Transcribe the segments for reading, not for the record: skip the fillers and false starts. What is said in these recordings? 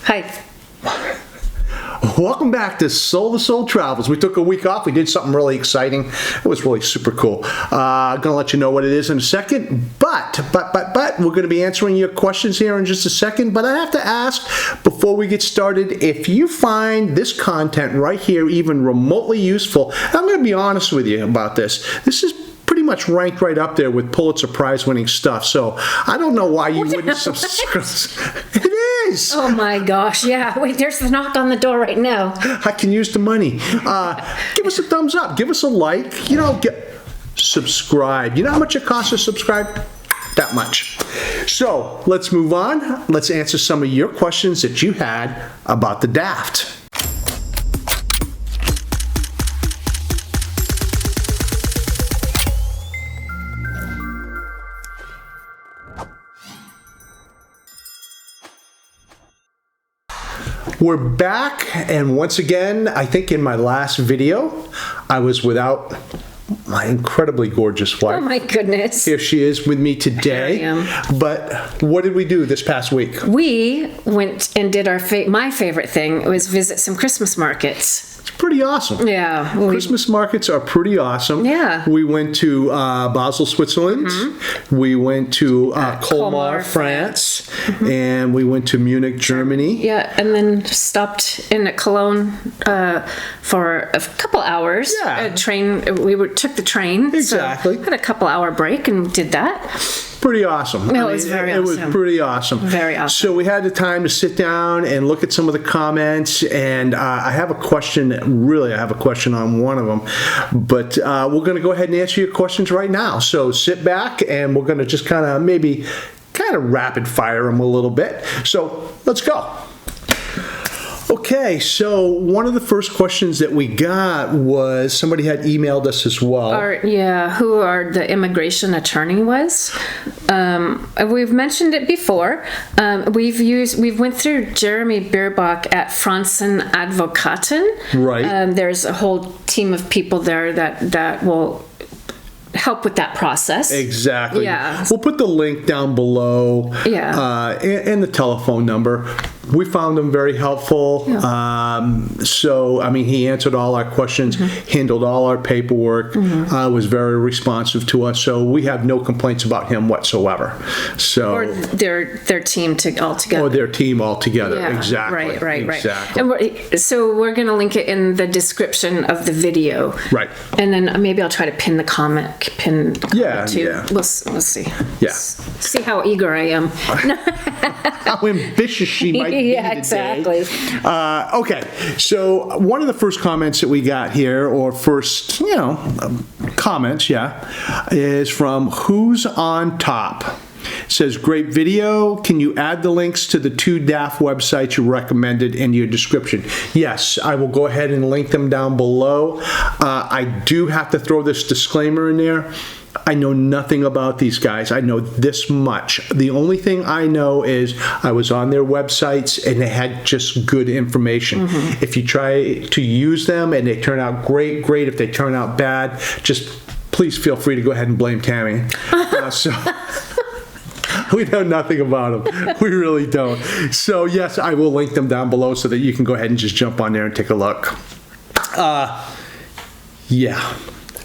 Hi. Welcome back to Soul to Soul Travels. We took a week off. We did something really exciting. It was really super cool. I'm going to let you know what it is in a second. But we're going to be answering your questions here in just a second. But I have to ask, before we get started, if you find this content right here even remotely useful, I'm going to be honest with you about this. This is pretty much ranked right up there with Pulitzer Prize winning stuff. So I don't know why you wouldn't subscribe. It is. Oh my gosh, yeah. Wait, there's the knock on the door right now. I can use the money. Give us a thumbs up. Give us a like. Subscribe. You know how much it costs to subscribe? That much. So let's move on. Let's answer some of your questions that you had about the DAFT. We're back, and once again, I think in my last video, I was without my incredibly gorgeous wife. Oh my goodness. Here she is with me today. Here I am. But what did we do this past week? We went and did my favorite thing was visit some Christmas markets. It's pretty awesome. Yeah. Christmas markets are pretty awesome. Yeah. We went to Basel, Switzerland. Mm-hmm. We went to Colmar, France. Mm-hmm. And we went to Munich, Germany. Yeah, and then stopped in at Cologne for a couple hours. Yeah. Took the train. Exactly. So had a couple hour break and did that. Pretty awesome. It was very awesome. It was pretty awesome. Very awesome. So we had the time to sit down and look at some of the comments, and I have a question on one of them, but we're going to go ahead and answer your questions right now. So sit back, and we're going to just kind of rapid fire them a little bit. So let's go. Okay, so one of the first questions that we got was somebody had emailed us as well. Who the immigration attorney was. We've mentioned it before. We've went through Jeremy Bierbach at Franssen Advocaten. Right. There's a whole team of people there that will help with that process. Exactly. Yeah. We'll put the link down below. Yeah. And the telephone number. We found him very helpful. Yeah. He answered all our questions, handled all our paperwork, was very responsive to us. So we have no complaints about him whatsoever. So or their team altogether. Or their team altogether. Yeah. Exactly. Right. Exactly. And we're going to link it in the description of the video. Right. And then maybe I'll try to pin the comment too. Yeah. We'll see. Yeah. See how eager I am. How ambitious she might be yeah, today. exactly. Okay, so one of the first comments that we got here, or first, comments, is from Who's on Top. It says, great video. Can you add the links to the 2 DAFT websites you recommended in your description? Yes, I will go ahead and link them down below. I do have to throw this disclaimer in there. I know nothing about these guys. I know this much. The only thing I know is I was on their websites and they had just good information. Mm-hmm. If you try to use them and they turn out great. If they turn out bad, just please feel free to go ahead and blame Tammy. We know nothing about them. We really don't. So yes, I will link them down below so that you can go ahead and just jump on there and take a look.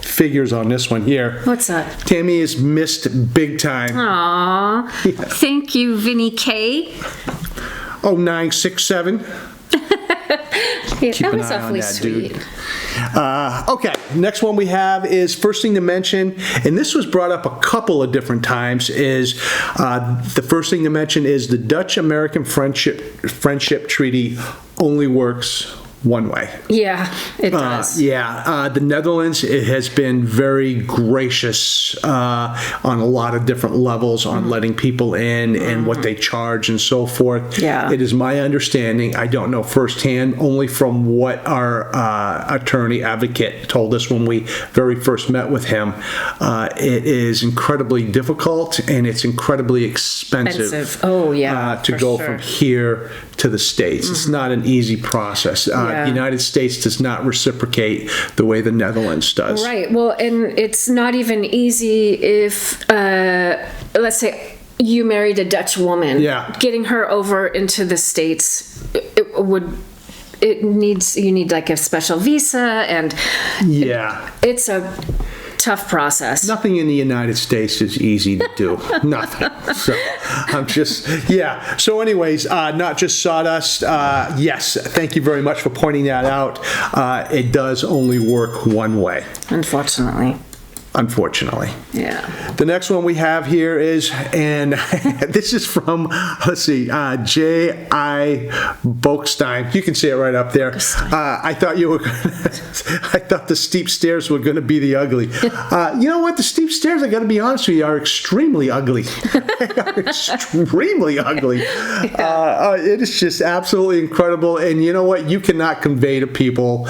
Figures on this one here. What's that? Tammy is missed big time. Aww. Yeah. Thank you, Vinny K. 0967. That was awfully sweet. Okay, next one we have is first thing to mention, and this was brought up a couple of different times, is the first thing to mention is the Dutch-American Friendship Treaty only works one way. Yeah, it does. The Netherlands, it has been very gracious on a lot of different levels on letting people in and what they charge and so forth. Yeah. It is my understanding, I don't know firsthand, only from what our attorney advocate told us when we very first met with him. It is incredibly difficult and it's incredibly expensive. Oh, yeah. To go from here to the States. It's not an easy process. The United States does not reciprocate the way the Netherlands does. Right. Well, and it's not even easy if, let's say, you married a Dutch woman. Yeah. Getting her over into the States you need like a special visa, and Yeah. it's a tough process. Nothing in the United States is easy to do. Nothing. So I'm just, yeah. So anyways, not just sawdust. Yes, thank you very much for pointing that out. It does only work one way. Unfortunately. Yeah. The next one we have here is, and this is from, let's see, J.I. Boekstein. You can see it right up there. I thought I thought the steep stairs were going to be the ugly. You know what? The steep stairs, I got to be honest with you, are extremely ugly. Extremely ugly. It is just absolutely incredible. And you know what? You cannot convey to people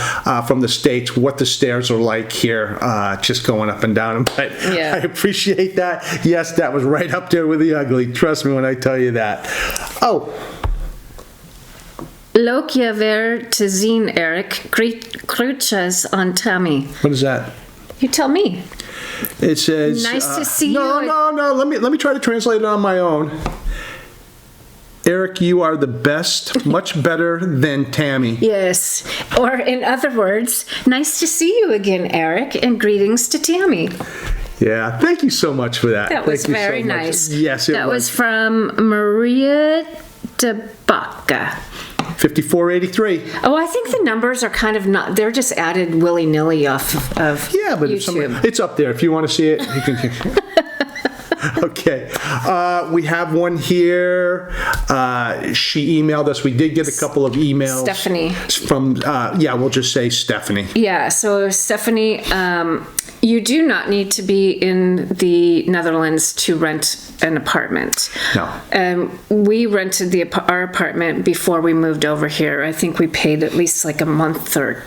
from the States what the stairs are like here, just going up and down. But yeah. I appreciate that. Yes, that was right up there with the ugly. Trust me when I tell you that. Oh. Lokia ver te zien, Eric. Kruchas on Tammy. What is that? You tell me. It says... Nice to see you. No. Let me try to translate it on my own. Eric, you are the best, much better than Tammy. Yes. Or in other words, nice to see you again, Eric, and greetings to Tammy. Yeah, thank you so much for that. That was very nice. Yes, it was. That was from Maria de Baca. 5483. Oh, I think the numbers are kind of not, they're just added willy-nilly off of yeah, but YouTube. It's up there. If you want to see it, you can. Okay. We have one here. She emailed us. We did get a couple of emails. Stephanie. From, we'll just say Stephanie. Yeah, so Stephanie, you do not need to be in the Netherlands to rent an apartment. No. We rented our apartment before we moved over here. I think we paid at least like a month or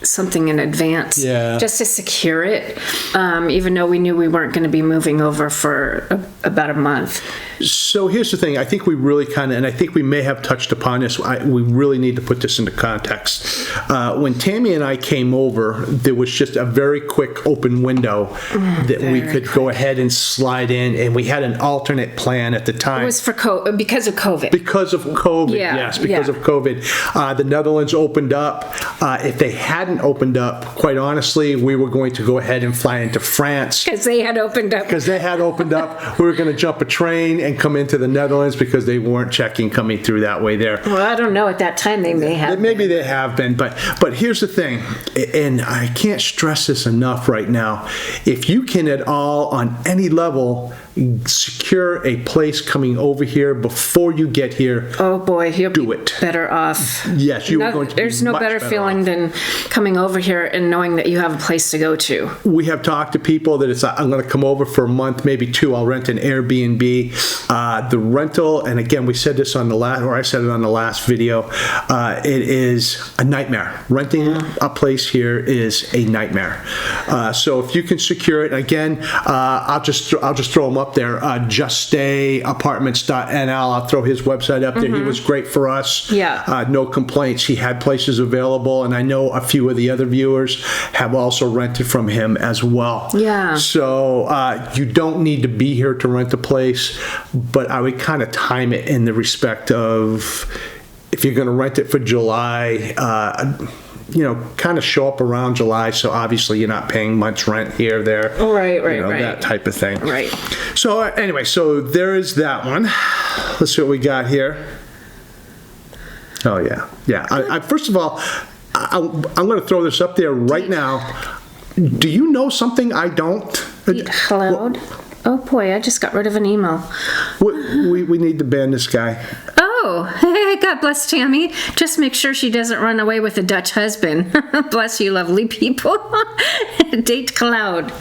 something in advance, just to secure it, even though we knew we weren't going to be moving over for about a month. So here's the thing. I think we really and I think we may have touched upon this. We really need to put this into context. When Tammy and I came over, there was just a very quick open window that we could go ahead and slide in, and we had an alternate plan at the time. It was because of COVID. Because of COVID, yes, because of COVID. The Netherlands opened up. If they hadn't opened up, quite honestly, we were going to go ahead and fly into France. Because they had opened up. We were going to jump a train and come into the Netherlands because they weren't checking coming through that way there. Well, I don't know. At that time, they may have. Maybe they have been, but here's the thing, and I can't stress this enough right now. If you can at all, on any level, secure a place coming over here before you get here, oh boy, you'll do be it. better off. Yes, you are going to. There's no better feeling than coming over here and knowing that you have a place to go to. We have talked to people that I'm going to come over for a month, maybe two. I'll rent an Airbnb. The rental, and again, we said this on the last, or I said it on the last video. It is a nightmare. Renting a place here is a nightmare. So if you can secure it, again, I'll just throw them up there. JustStayApartments.nl. I'll throw his website up there. He was great for us. Yeah. No complaints. He had places available, and I know a few of the other viewers have also rented from him as well. Yeah. So you don't need to be here to rent a place, but I would kind of time it in the respect of, if you're going to rent it for July, kind of show up around July, so obviously you're not paying much rent here, there. Right. That type of thing. Right. So anyway, so there is that one. Let's see what we got here. Oh, yeah. Yeah. I first of all, I'm going to throw this up there right now. Do you know something I don't? Hello? Oh boy, I just got rid of an email. We need to ban this guy. Oh, God bless Tammy. Just make sure she doesn't run away with a Dutch husband. Bless you, lovely people. Date Cloud.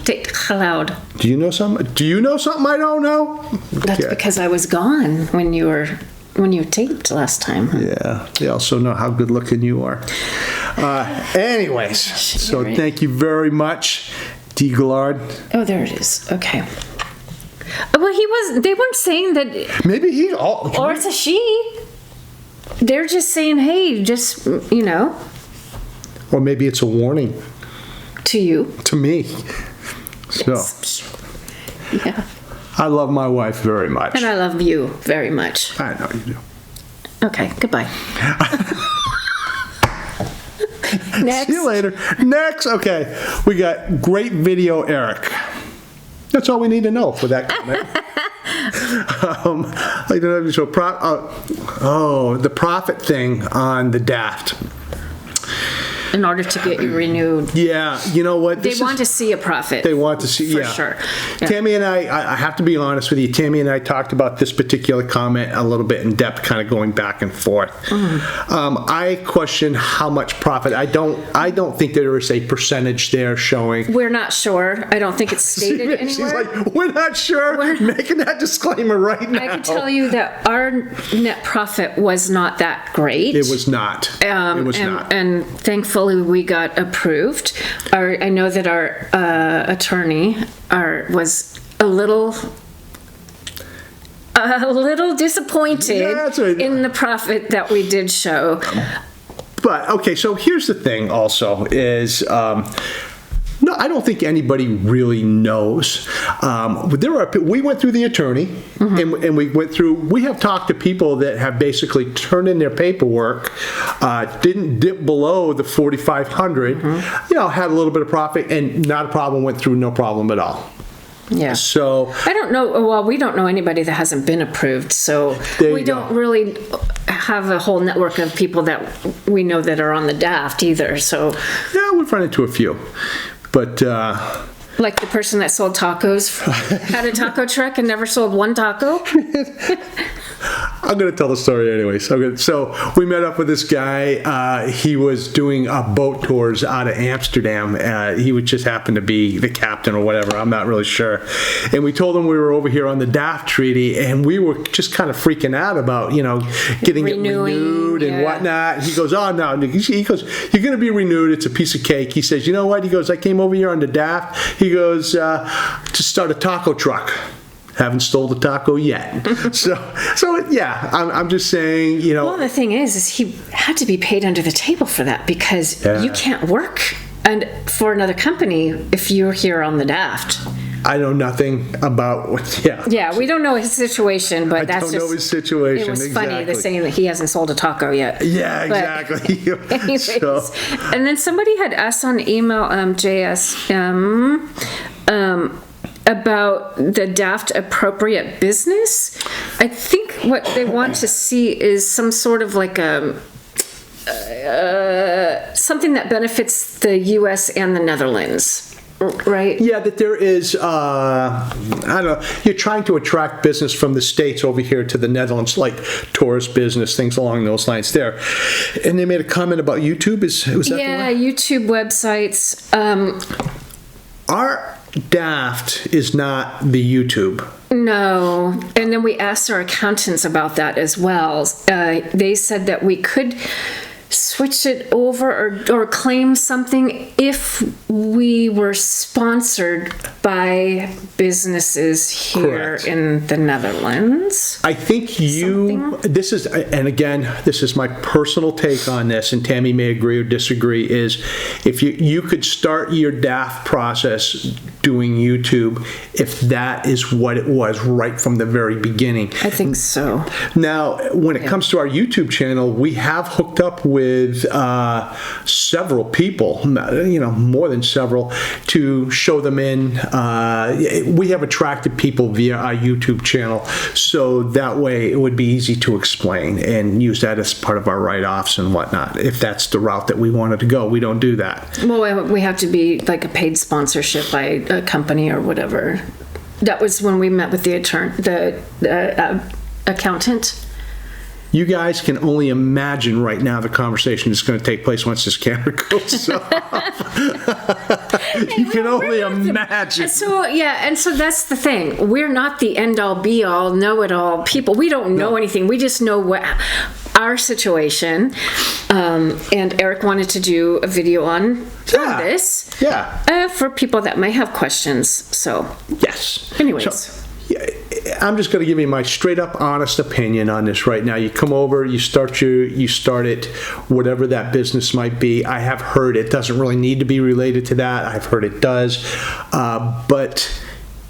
Date Cloud. Do you know something I don't know? That's because I was gone when you taped last time. Yeah. They also know how good looking you are. Anyways, so right. Thank you very much, D. Gillard. Oh, there it is. Okay. Well, they weren't saying that. Maybe he. Or it's a she. They're just saying, hey, just, Or maybe it's a warning. To you. To me. So. Yeah. I love my wife very much. And I love you very much. I know you do. Okay, goodbye. Next. See you later. Next, okay. We got great video, Eric. That's all we need to know for that comment. The profit thing on the DAFT. In order to get you renewed. Yeah, you know what? They want to see a profit. They want to see, for yeah. sure. Yeah. Tammy and I have to be honest with you, Tammy and I talked about this particular comment a little bit in depth, kind of going back and forth. I question how much profit. I don't think there is a percentage there showing. We're not sure. I don't think it's stated anywhere. She's like, we're not sure. We're making that disclaimer right now. I can tell you that our net profit was not that great. It was not. It was not. And thankfully we got approved. I know that our attorney was a little disappointed in the profit that we did show. But okay, so here's the thing also is no, I don't think anybody really knows. We went through the attorney, and we have talked to people that have basically turned in their paperwork, didn't dip below the 4,500, had a little bit of profit, and not a problem, went through no problem at all. Yeah. So I don't know. Well, we don't know anybody that hasn't been approved, so we don't really have a whole network of people that we know that are on the DAFT either. So yeah, we've run into a few. But like the person that sold tacos, had a taco truck and never sold one taco. I'm going to tell the story anyway. So we met up with this guy. He was doing boat tours out of Amsterdam. He would just happen to be the captain or whatever. I'm not really sure. And we told him we were over here on the DAFT treaty, and we were just kind of freaking out about, getting it renewed and whatnot. He goes, oh, no. He goes, you're going to be renewed. It's a piece of cake. He says, you know what? He goes, I came over here on the DAFT. He goes, to start a taco truck. Haven't stole the taco yet. So yeah, I'm just saying, Well, the thing is he had to be paid under the table for that because you can't work and for another company if you're here on the DAFT. I know nothing about, Yeah, we don't know his situation, but I don't know his situation. It was funny, the saying that he hasn't sold a taco yet. Yeah, exactly. Anyways, and then somebody had asked on email, JSM, about the DAFT appropriate business. I think what they want to see is some sort of like something that benefits the U.S. and the Netherlands, right? Yeah, that there is, I don't know, you're trying to attract business from the States over here to the Netherlands, like tourist business, things along those lines there. And they made a comment about YouTube. Was that the one? YouTube websites. Our DAFT is not the YouTube. No. And then we asked our accountants about that as well. They said that we could switch it over or claim something if we were sponsored by businesses here in the Netherlands. I think this is my personal take on this, and Tammy may agree or disagree, is if you could start your DAFT process doing YouTube if that is what it was right from the very beginning. I think so. Now, when it comes to our YouTube channel, we have hooked up with several people, more than several, to show them in. We have attracted people via our YouTube channel, so that way it would be easy to explain and use that as part of our write-offs and whatnot. If that's the route that we wanted to go, we don't do that. Well, we have to be like a paid sponsorship by a company or whatever. That was when we met with the accountant. You guys can only imagine right now the conversation that's going to take place once this camera goes off. You can only imagine. So that's the thing. We're not the end-all, be-all, know-it-all people. We don't know anything. We just know what our situation. And Eric wanted to do a video on this. Yeah. For people that may have questions. So. Yes. Anyways. I'm just going to give you my straight up honest opinion on this right now. You come over, you start it, whatever that business might be. I have heard it doesn't really need to be related to that. I've heard it does. But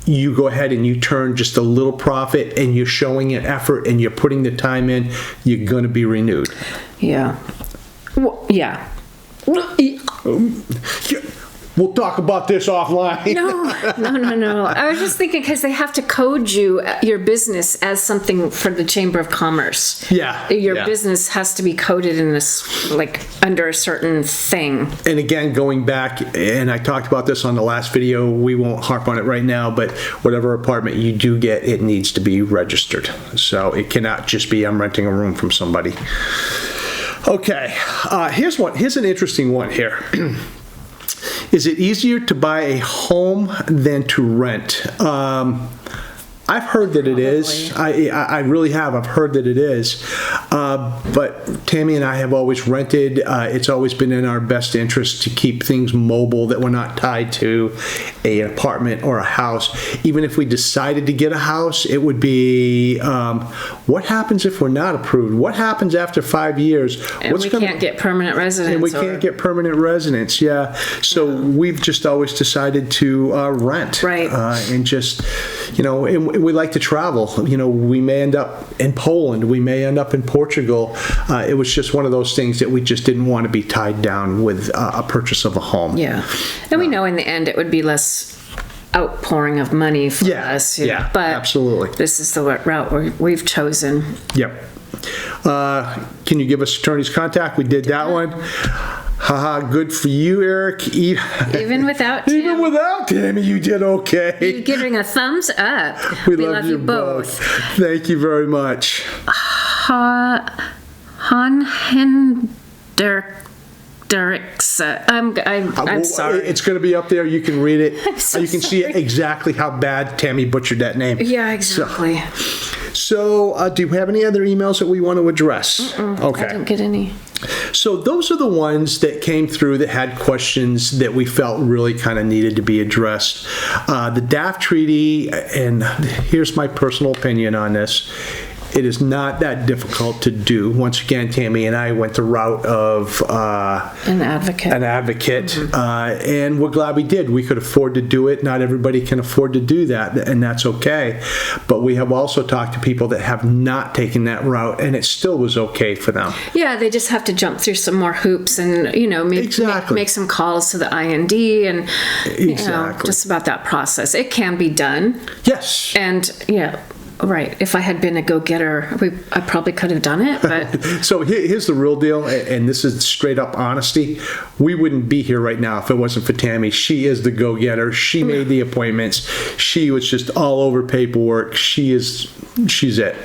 you go ahead and you turn just a little profit and you're showing an effort and you're putting the time in, you're going to be renewed. Yeah. Well, yeah. We'll talk about this offline. No. I was just thinking because they have to code your business as something for the Chamber of Commerce. Yeah. Your business has to be coded in this, like, under a certain thing. And again, going back, and I talked about this on the last video, we won't harp on it right now, but whatever apartment you do get, it needs to be registered. So it cannot just be, I'm renting a room from somebody. Okay, here's an interesting one here. Is it easier to buy a home than to rent? I've heard that it is. I really have. I've heard that it is. But Tammy and I have always rented. It's always been in our best interest to keep things mobile, that we're not tied to an apartment or a house. Even if we decided to get a house, it would be, what happens if we're not approved? What happens after 5 years? And we can't get permanent residence. And we can't get permanent residence, yeah. So we've just always decided to rent. Right. And just, and we like to travel. We may end up in Poland. We may end up in Portugal. It was just one of those things that we just didn't want to be tied down with a purchase of a home. Yeah. And we know in the end it would be less outpouring of money for us. Yeah, but absolutely. This is the route we've chosen. Yep. Can you give us attorney's contact? We did that one. Haha, good for you, Eric. Even without Tim. Even without Tammy, you did okay. You're giving a thumbs up. We love you both. Thank you very much. Han Hendricks. I'm sorry. It's going to be up there. You can read it. I'm so you can see exactly how bad Tammy butchered that name. Yeah, exactly. So, do you have any other emails that we want to address? Okay. I didn't get any. So those are the ones that came through that had questions that we felt really kind of needed to be addressed. The DAFT treaty, and here's my personal opinion on this, it is not that difficult to do. Once again, Tammy and I went the route of an advocate. And we're glad we did. We could afford to do it. Not everybody can afford to do that, and that's okay. But we have also talked to people that have not taken that route, and it still was okay for them. Yeah, they just have to jump through some more hoops and, make some calls to the IND and, just about that process. It can be done. Yes. And, right. If I had been a go-getter, I probably could have done it. But so here's the real deal, and this is straight up honesty. We wouldn't be here right now if it wasn't for Tammy. She is the go-getter. She made the appointments. She was just all over paperwork. She's it.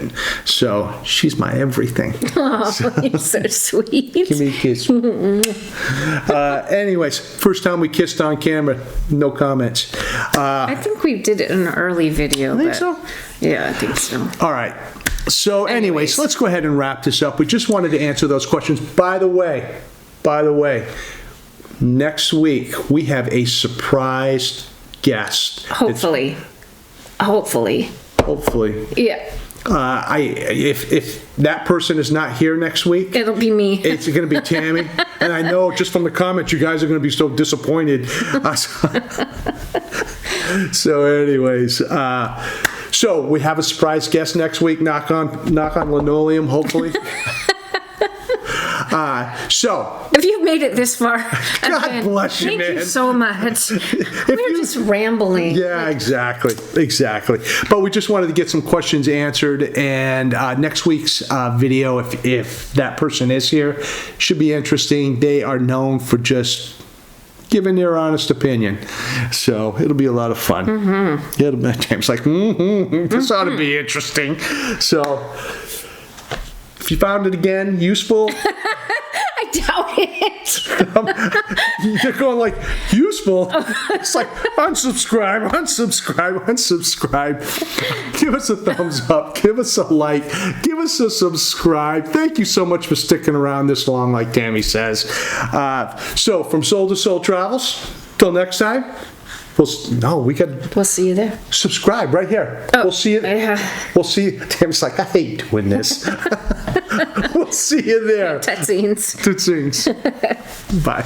So she's my everything. Oh, you're so sweet. Give me a kiss. Anyways, first time we kissed on camera. No comments. I think we did it in an early video. I think so. Yeah, I think so. All right. So anyways, let's go ahead and wrap this up. We just wanted to answer those questions. By the way, next week we have a surprise guest. Hopefully. Yeah. If that person is not here next week, it'll be me. It's going to be Tammy. And I know just from the comments, you guys are going to be so disappointed. So anyways, so we have a surprise guest next week. Knock on linoleum, hopefully. So if you've made it this far, God bless you, man. Thank you so much. We're just rambling. Yeah, exactly. But we just wanted to get some questions answered, and next week's video, if that person is here, should be interesting. They are known for just giving their honest opinion, so it'll be a lot of fun. James like, this ought to be interesting. So if you found it again useful, I doubt it. You're going like, useful? It's like, unsubscribe. Give us a thumbs up. Give us a like. Give us a subscribe. Thank you so much for sticking around this long, like Tammy says. So, from Soul to Soul Travels, till next time, we'll see you there. Subscribe right here. Oh, we'll see you. We'll see you. Tammy's like, I hate doing this. We'll see you there. Tutsings. Bye.